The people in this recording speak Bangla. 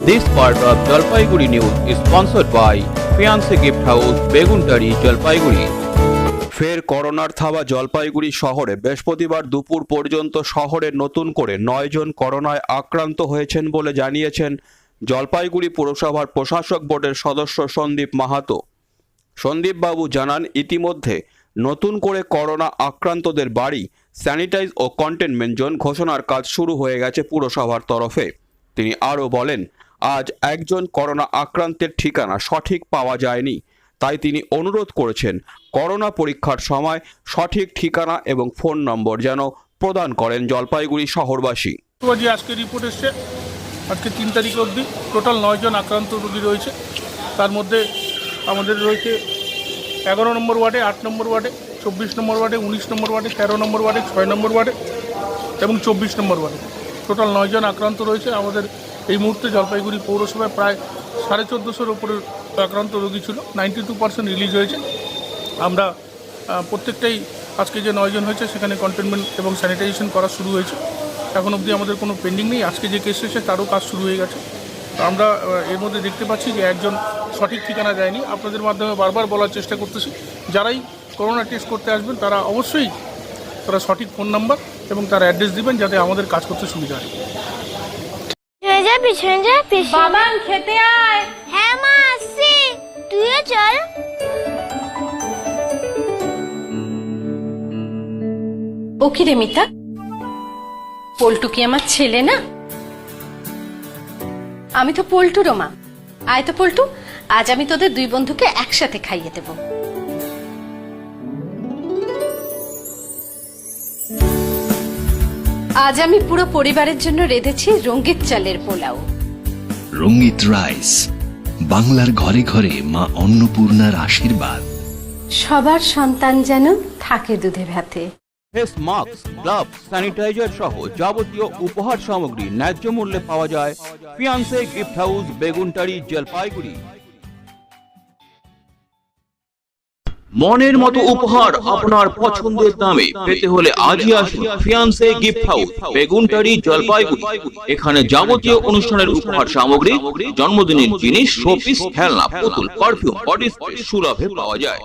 This part of Jalpaiguri News is sponsored by Fiancé Gift House, Beguntari, Jalpaiguri. ফের করোনার থাবা জলপাইগুড়ি শহরে বৃহস্পতিবার দুপুর পর্যন্ত শহরে নতুন করে 9 জন করোনায় আক্রান্ত হয়েছেন বলে জানিয়েছেন জলপাইগুড়ি পুরসভার প্রশাসক বোর্ডের সদস্য সন্দীপ মাহাতো। সন্দীপ বাবু জানান, ইতিমধ্যে নতুন করে করোনা আক্রান্তদের বাড়ি স্যানিটাইজ ও কন্টেনমেন্ট জোন ঘোষণার কাজ শুরু হয়ে গেছে পুরসভার তরফে। তিনি আরও বলেন, আজ একজন করোনা আক্রান্তের ঠিকানা সঠিক পাওয়া যায়নি, তাই তিনি অনুরোধ করেছেন করোনা পরীক্ষার সময় সঠিক ঠিকানা এবং ফোন নম্বর যেন প্রদান করেন জলপাইগুড়ি শহরবাসী। আজকে রিপোর্ট এসছে, আজকে 3 তারিখ অবধি টোটাল 9 জন আক্রান্ত রোগী রয়েছে। তার মধ্যে আমাদের রয়েছে 11 নম্বর ওয়ার্ডে, 8 নম্বর ওয়ার্ডে, 24 নম্বর ওয়ার্ডে, 19 নম্বর ওয়ার্ডে, 13 নম্বর ওয়ার্ডে, 6 নম্বর ওয়ার্ডে এবং 24 নম্বর ওয়ার্ডে টোটাল 9 জন আক্রান্ত রয়েছে। আমাদের এই মুহূর্তে জলপাইগুড়ি পৌরসভায় প্রায় 1450-এর উপরে আক্রান্ত রোগী ছিল, 92% রিলিজ হয়েছে। আমরা প্রত্যেকটাই আজকে যে 9 জন হয়েছে সেখানে কন্টেনমেন্ট এবং স্যানিটাইজেশন করা শুরু হয়েছে। এখন অবধি আমাদের কোনো পেন্ডিং নেই। আজকে যে কেস এসেছে তারও কাজ শুরু হয়ে গেছে। আমরা এর মধ্যে দেখতে পাচ্ছি যে একজন সঠিক ঠিকানা দেয়নি। আপনাদের মাধ্যমে বারবার বলার চেষ্টা করতেছি, যারাই করোনা টেস্ট করতে আসবেন তারা অবশ্যই তারা সঠিক ফোন নাম্বার এবং তার অ্যাড্রেস দিবেন, যাতে আমাদের কাজ করতে সুবিধা হয়। বাবান খেতে আয়। হ্যাঁ মা, আসছি, তুইও চল। ও কি রে মিতা, পল্টু কি আমার ছেলে না? আমি তো পল্টুরও মা। আয় তো পল্টু, আজ আমি তোদের 2 বন্ধুকে একসাথে খাইয়ে দেব। আজ আমি পুরো পরিবারের জন্য রেঁধেছি রঙ্গিত চালের পোলাও। রঙ্গিত রাইস, বাংলার ঘরে ঘরে মা অন্নপূর্ণার আশীর্বাদ। সবার সন্তান যেন থাকে দুধে ভাতে। ফেস মাস্ক, গ্লাভ, স্যানিটাইজার সহ যাবতীয় উপহার সামগ্রী ন্যায্য মূল্যে পাওয়া যায় fiancée gift house, Beguntari, Jalpaiguri. মনের মতো উপহার আপনার পছন্দের দামে পেতে হলে আজই আসুন fiancée gift house, Beguntari, Jalpaiguri. এখানে যাবতীয় অনুষ্ঠানের উপহার সামগ্রী, জন্মদিনের জিনিস, শোপিস, খেলনা, পুতুল, পারফিউম, বডি স্প্রে সুলভে পাওয়া যায়।